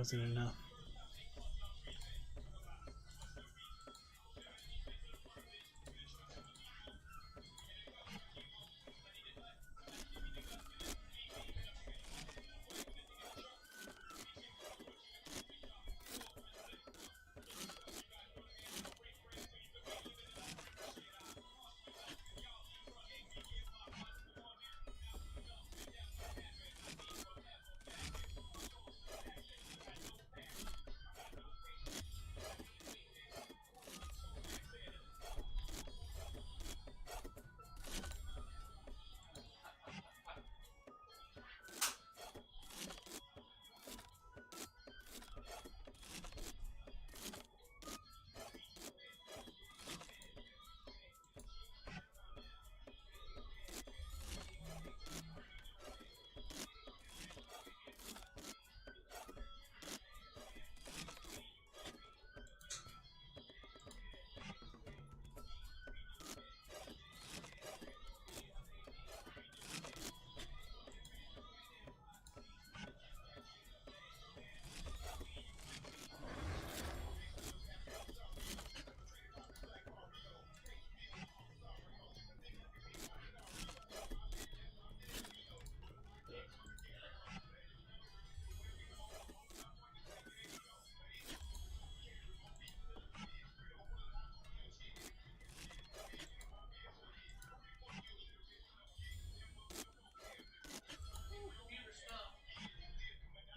wasn't enough.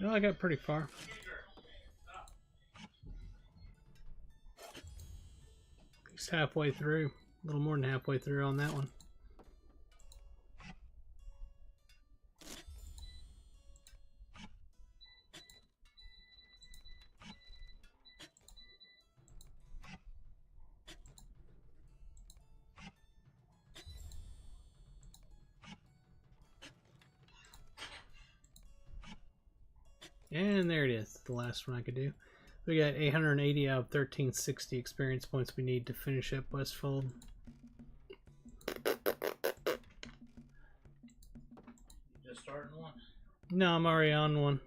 No, I got pretty far. At least halfway through. A little more than halfway through on that one. And there it is, the last one I could do. We got 880 out of 1360 experience points we need to finish up Westfold. Just starting one? No, I'm already on one.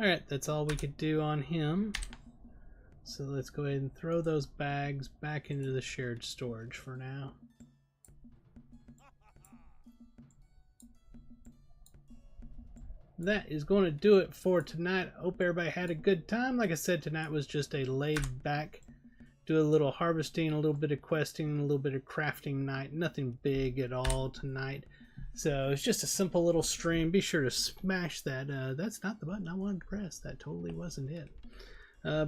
Alright, that's all we could do on him. So let's go ahead and throw those bags back into the shared storage for now. That is going to do it for tonight. I hope everybody had a good time. Like I said, tonight was just a laid back, do a little harvesting, a little bit of questing, a little bit of crafting night. Nothing big at all tonight. So it's just a simple little stream. Be sure to smash that. That's not the button I wanted to press. That totally wasn't it.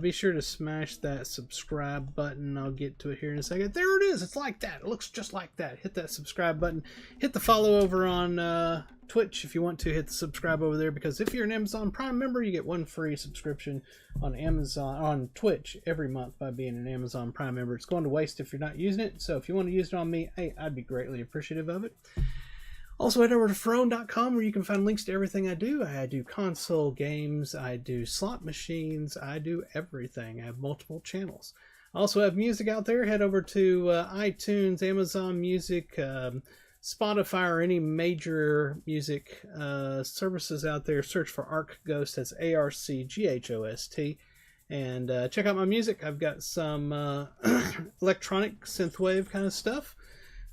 Be sure to smash that subscribe button. I'll get to it here in a second. There it is. It's like that. It looks just like that. Hit that subscribe button. Hit the follow over on Twitch if you want to. Hit the subscribe over there, because if you're an Amazon Prime member, you get one free subscription on Twitch every month by being an Amazon Prime member. It's going to waste if you're not using it. So if you want to use it on me, hey, I'd be greatly appreciative of it. Also, head over to Frone.com where you can find links to everything I do. I do console games, I do slot machines, I do everything. I have multiple channels. Also have music out there. Head over to iTunes, Amazon Music, Spotify, or any major music services out there. Search for Arc Ghost. That's ARCGHOST. And check out my music. I've got some electronic synthwave kind of stuff.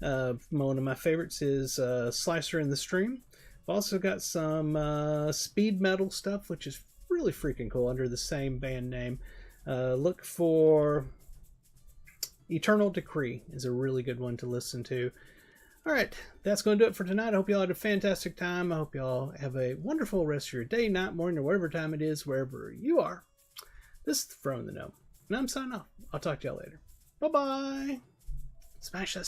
One of my favorites is Slicer in the Stream. I've also got some speed metal stuff, which is really freaking cool, under the same band name. Look for Eternal Decree is a really good one to listen to. All right, that's going to do it for tonight. I hope you all had a fantastic time. I hope you all have a wonderful rest of your day, night, morning, or whatever time it is, wherever you are. This is Throwing the Gnome, and I'm signing off. I'll talk to y'all later. Bye-bye. Smash that